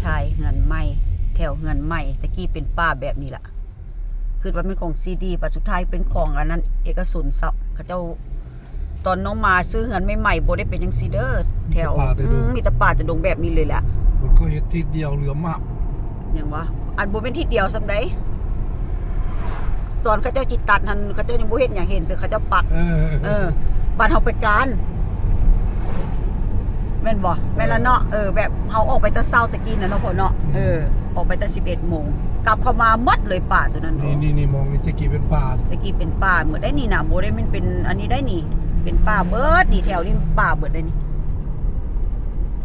ถ่ายเฮือนใหม่แถวเฮือนใหม่ตะกี้เป็นป่าแบบนี้ล่ะคือว่าเป็นของซีดีปัจสุดท้ายเป็นของอันนั้นเอกชนซับเขาเจ้าตอนน้องมาซื้อเฮือนใหม่ๆบ่ได้เป็นจังซี่เด้อแถวมีแต่ป่าแต่ดงแบบนี้เลยแหละมันก็เฮ็ดทิศเดียวเหลือมากหยังวะอันบ่เป็นทิศเดียวซำใดตอนเขาเจ้าจิตตัดหั่นเขาเจ้ายังบ่เฮ็ดหยังเห็นคือเขาเจ้าปักบ้านเฮาไปการแม่นบ่แม่นละเนาะแบบเฮาออกไปแต่เช้าตะกี้น่ะเนาะพ่อเนาะออกไปแต่ 11 โมงกลับเข้ามาหมดเลยป่าตัวนั้นนี่มองนี่ตะกี้เป็นป่าตะกี้เป็นป่าเหมือนได้นี่น่ะบ่ได้มันเป็นอันนี้ได้นี่เป็นป่าเบิดนี่แถวนี้ป่าเบิดได้นี่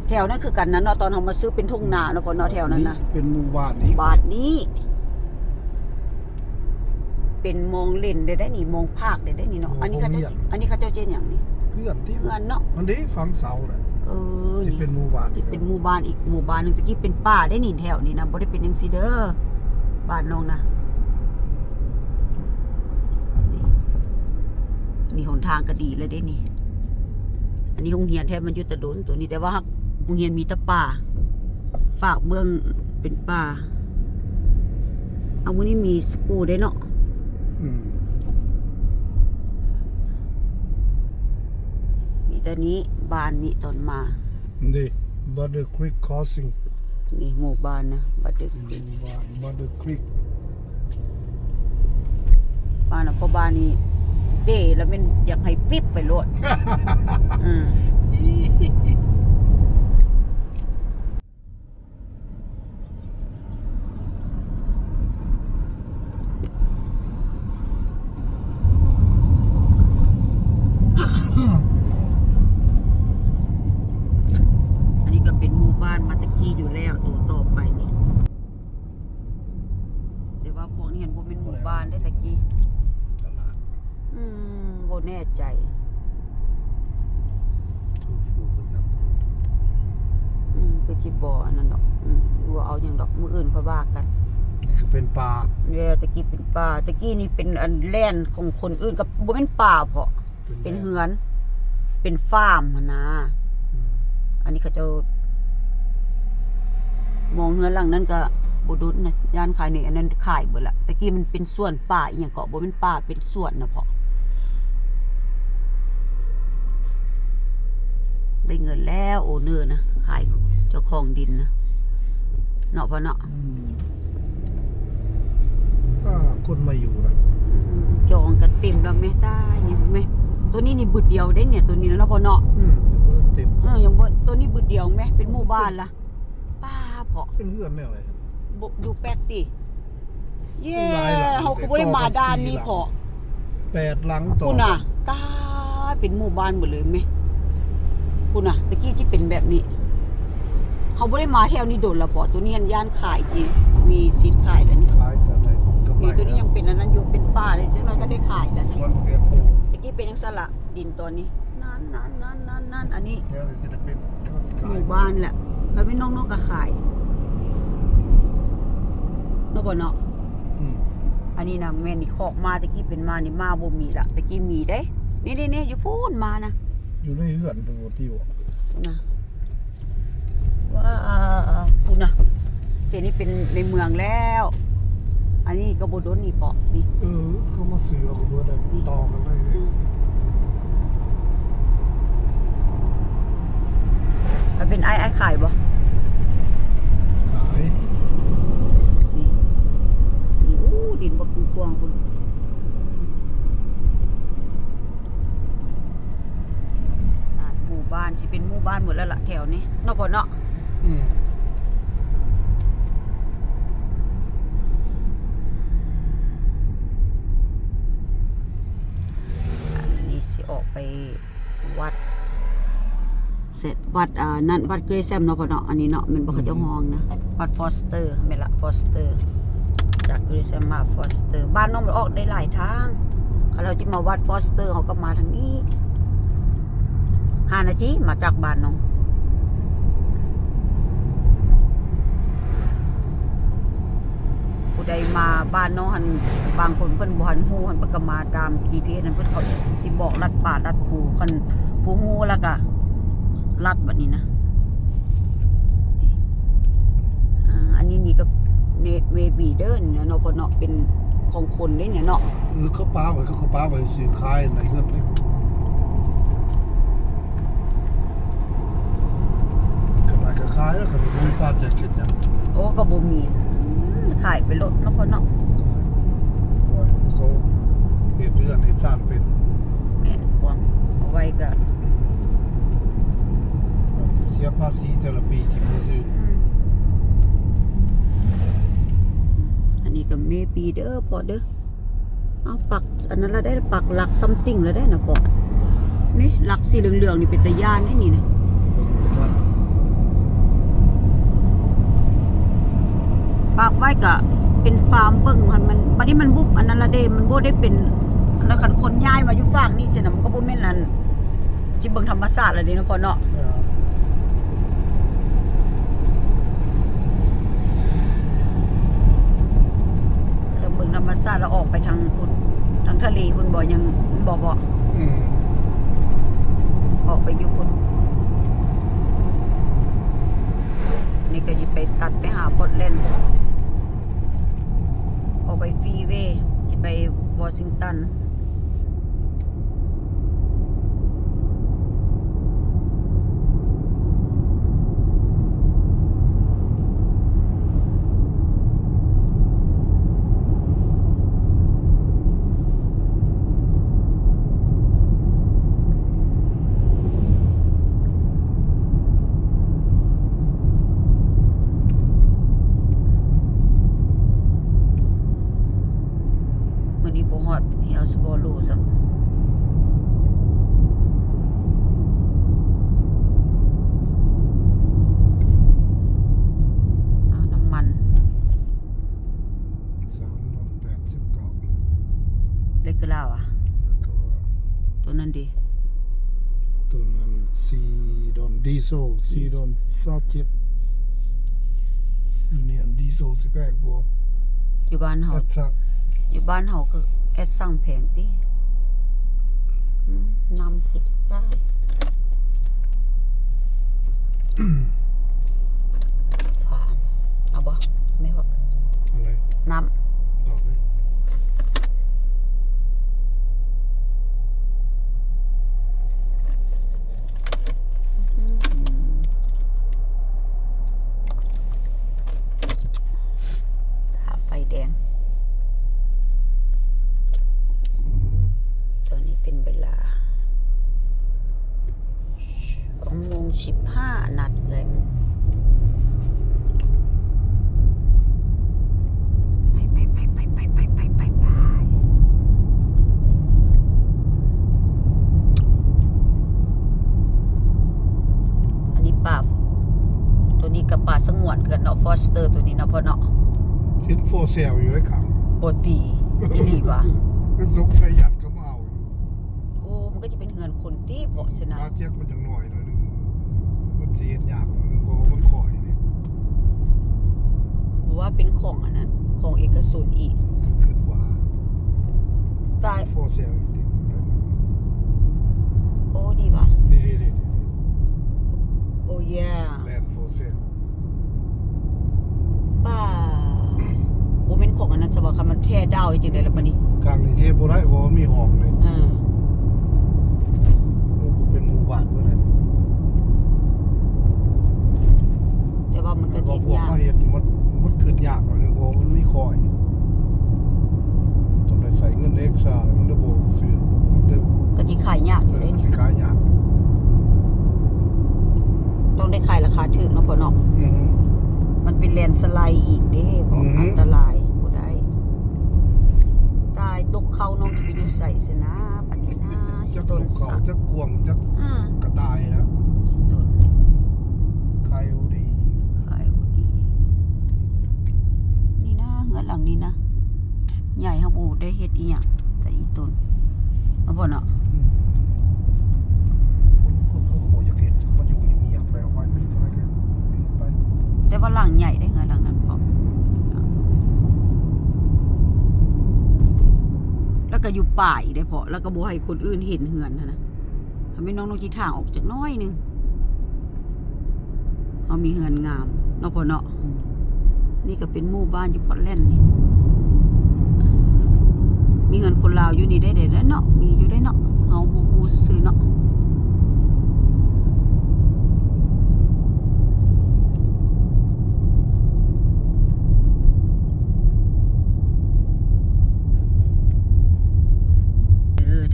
แถวนั้นคือกันนั้นเนาะตอนเฮามาซื้อเป็นทุ่งนาเนาะพ่อเนาะแถวนั้นน่ะเป็นหมู่บ้านนี้บ้านนี้เป็นมองเล่นได้นี่มองภาคได้นี่เนาะอันนี้เขาเจ้าเจนหยังนี่เพื่อนเนาะมันได้ฟังเสาน่ะสิเป็นหมู่บ้านสิเป็นหมู่บ้านอีกหมู่บ้านนึงตะกี้เป็นป่าได้นี่แถวนี้นะบ่ได้เป็นจังซี่เด้อบ้านน้องนะนี่หนทางก็ดีแล้วเด้นี่อันนี้โรงเรียนแท้มันอยู่ตะโดนตัวนี้แต่ว่าโรงเรียนมีแต่ป่าฝากเบื้องเป็นป่าเอามื้อนี้มีสกูได้เนาะมีแต่นี้บ้านนี้ตอนมานี่ Butter Creek Crossing นี่หมู่บ้านนะButter Creek บ้านน่ะพอบ้านนี้เด้แล้วมันอยากให้ปิ๊บไปโลดอันนี้ก็เป็นหมู่บ้านมาตะกี้อยู่แล้วตัวต่อไปนี่แต่ว่าพวกนี้เห็นบ่เป็นหมู่บ้านได้ตะกี้บ่แน่ใจคือจิบ่อันนั้นดอกว่าเอาอย่างดอกมื้ออื่นค่อยว่ากันนี่คือเป็นป่าเนี่ยตะกี้เป็นป่าตะกี้นี่เป็นอันแล่นของคนอื่นกับบ่เป็นป่าเพาะเป็นเฮือนเป็นฟาร์มหั่นนะอันนี้เขาเจ้ามองเฮือนหลังนั้นก็บ่ดุดนะย่านขายนี่อันนั้นขายเบิดละตะกี้มันเป็นสวนป่าอีหยังก็บ่เป็นป่าเป็นสวนนะเพาะได้เงินแล้วโอเนอร์นะขายเจ้าของดินนะเนาะพ่อเนาะคนมาอยู่นะจองกันเต็มแล้วแม่ตาเนี่ยแม่ตัวนี้นี่บึดเดียวได้เนี่ยตัวนี้นะพ่อเนาะเต็มยังบ่ตัวนี้บึดเดียวแม่เป็นหมู่บ้านล่ะป้าเพาะเป็นเฮือนแนวอะไรอยู่แปลกติเย้เฮาคือบ่ได้มาด้านนี้เพาะ8หลังต่อพุ่นน่ะตาเป็นหมู่บ้านหมดเลยแม่พุ่นน่ะตะกี้ที่เป็นแบบนี้เฮาบ่ได้มาแถวนี้โดนละเพาะตัวนี้ย่านขายที่มีสิทธิ์ขายแล้วนี่ขายอะไรนี่ตัวนี้ยังเป็นอันนั้นอยู่เป็นป่าเลยจังได๋ก็ได้ขายแล้วส่วนพวกแกปลูกตะกี้เป็นจังซั่นล่ะดินตอนนี้นั่นอันนี้แค่สิได้เป็นหมู่บ้านแหละแล้วพี่น้องๆก็ขายเนาะบ่เนาะอันนี้นะแม่นี่คอกมาตะกี้เป็นมานี่มาบ่มีละตะกี้มีเด้นี่อยู่พูนมานะอยู่ในเฮือนเป็นบ่ที่บ่นะว่าพูนนะเดี๋ยวนี้เป็นในเมืองแล้วอันนี้ก็บ่โดนนี่เปาะนี่เขามาซื้อเอาเบิดได้ต่อกันเลยมันเป็นไอ้ขายบ่ขายนี่ดินบ่กว้างคุณหมู่บ้านสิเป็นหมู่บ้านหมดแล้วล่ะแถวนี้เนาะพ่อเนาะอันนี้สิออกไปวัดเสร็จวัดนั่นวัดเกรแซมเนาะพ่อเนาะอันนี้เนาะมันบ่เขาเจ้าห้องนะวัดฟอสเตอร์แม่นละฟอสเตอร์จากเกรแซมมาฟอสเตอร์บ้านน้องมันออกได้หลายทางเขาเราจะมาวัดฟอสเตอร์เขาก็มาทางนี้5 นาทีมาจากบ้านน้องผู้ใดมาบ้านน้องหันบางคนเพิ่นบ่หันฮู้หันเพิ่นก็มาตาม GPS นั่นเพิ่นเขาสิบอกลัดป่าลัดปูคันผู้ฮู้แล้วก็ลัดแบบนี้นะ อันนี้นี่ก็เมบีเดินเนี่ยเนาะพ่อเนาะเป็นของคนได้เนี่ยเนาะ เขาป้าไว้เขาป้าไว้ซื้อขายในเงินนี่ขนาดก็ขายแล้วขนาดมีป้าแจกเก็บยัง โอ้ก็บ่มีขายไปรถเนาะพ่อเนาะ ปล่อยเขาเหตุเรื่องเหตุสร้างเป็น แม่นความเอาไว้ก็ เสียภาษีแต่ละปีที่ไม่ซื้อ อันนี้ก็เมบีเด้อพอเด้อเอาปักอันนั้นเราได้ปักหลักซัมติงแล้วได้นะพอนี่หลักสีเหลืองๆนี่เป็นตะยานได้นี่นะ เบิ่งบ่ทัน ปักไว้ก็เป็นฟาร์มเบิ่งให้มันบัดนี้มันบุบอันนั้นละเด้มันบ่ได้เป็นแล้วคันคนย้ายมาอยู่ฝั่งนี่สินะมันก็บ่แม่นนั่นสิเบิ่งธรรมชาติละเด้เนาะพอเนาะแล้วเบิ่งธรรมชาติแล้วออกไปทางพุ่นทางทะเลพุ่นบ่ยังบ่ อืม ออกไปอยู่พุ่นนี่ก็สิไปตัดไปหาพอร์ตแลนด์ออกไปฟรีเวย์สิไปวอชิงตันมื้อนี้บ่ฮอดเฮียสบอลูซ้ำเอาน้ำมัน 389 เล็กกะลาวอ่ะ แล้วก็ ตัวนั้นดี ตัวนั้น4 ดอนดีโซ4 ดอน27อยู่เนี่ยดีโซสิแพงกว่า อยู่บ้านเฮา อัดซัก อยู่บ้านเฮาก็แอดสั่งแพงตินำผิดได้ฝานเอาบ่ไม่พอ อะไร น้ำ ต่อเลย ถ้าไฟแดง ตอนนี้เป็นเวลา2:15นัดเลยไปอันนี้ป่าตัวนี้กับป่าสงวนเกินเนาะฟอสเตอร์ตัวนี้เนาะพ่อเนาะ ทิศโฟเซลอยู่ในขัง ปกติอีหลีว่ะ ก็ซุกใส่หยัดก็มาเอา โอ้มันก็จะเป็นเหือนคนที่เพาะสินะ ปลาเจ๊กมันจังหน่อยหน่อยนึงมันเสียดยากหน่อยนึงเพราะว่ามันข่อยนี่ เพราะว่าเป็นของอันนั้นของเอกชนอีก ขึ้นว่า ตาย โฟเซลอยู่นี่ โอ้ดีป่ะ นี่ โอ้ย แลนด์โฟเซล ป้าโอ้เป็นของอันนั้นจะบอกคำมันแท้ดาวจริงๆเลยละปะนี่ กลางนี่เสียบ่ได้เพราะว่ามีห้องเลย เ เป็นหมู่บ้านเพิ่นนั่น แต่ว่ามันก็ พ จิ ว ต ก ยาก มาเฮ็ดนี่มันขึ้นยากหน่อยนึงเพราะมันมีข่อยต้องได้ใส่เงินเอ็กซ์ตร้าแล้วมันได้บ่ซื้อมันได้ ก็จิขายยากอยู่เลย สิขายยาก ต้องได้ขายราคาถึงเนาะพ่อเนาะ อือ มันเป็นแลนด์สไลด์อีกเด้บอกอันตรายบ่ได้ตายตกเขาน้องจะไปอยู่ใส่สินะปันนี้นะสิ จัก ต้ ลู น กเขา สัก จักกวงจักกระต่ายนะ สิต้น ใครเอาดี ขายบ่ดีนี่นะเฮือนหลังนี้นะใหญ่เฮาบ่ได้เฮ็ดอีหยังแต่อีต้นเอาบ่เนาะ คนเขาก็บอกอยากเห็นมันอยู่เงียบๆแล้วไว้มีเท่าไหร่ก็เห็นไป แต่ว่าหลังใหญ่ได้เฮือนหลังนั้นพร้อมแล้วก็อยู่ป่าอีกได้พอแล้วก็บ่ให้คนอื่นเห็นเฮือนนะทำให้น้องจิทางออกจากน้อยนึงเฮามีเฮือนงามเนาะพ่อเนาะ นี่ก็เป็นหมู่บ้านอยู่พอร์ตแลนด์นี่มีเงินคนลาวอยู่นี่ได้เนาะมีอยู่ได้เนาะเฮาบ่ฮู้ซื่อเนาะ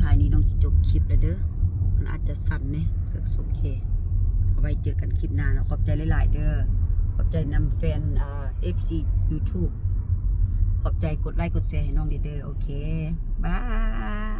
ถ่ายนี้น้องจะจบคลิปแล้วเด้อมันอาจจะสั่นเนี่ยโอเคเอาไว้เจอกันคลิปหน้าเนาะขอบใจหลายๆเด้อขอบใจนำแฟนFC YouTube ขอบใจกดไลค์กดแชร์ให้น้องเด้อโอเคบาย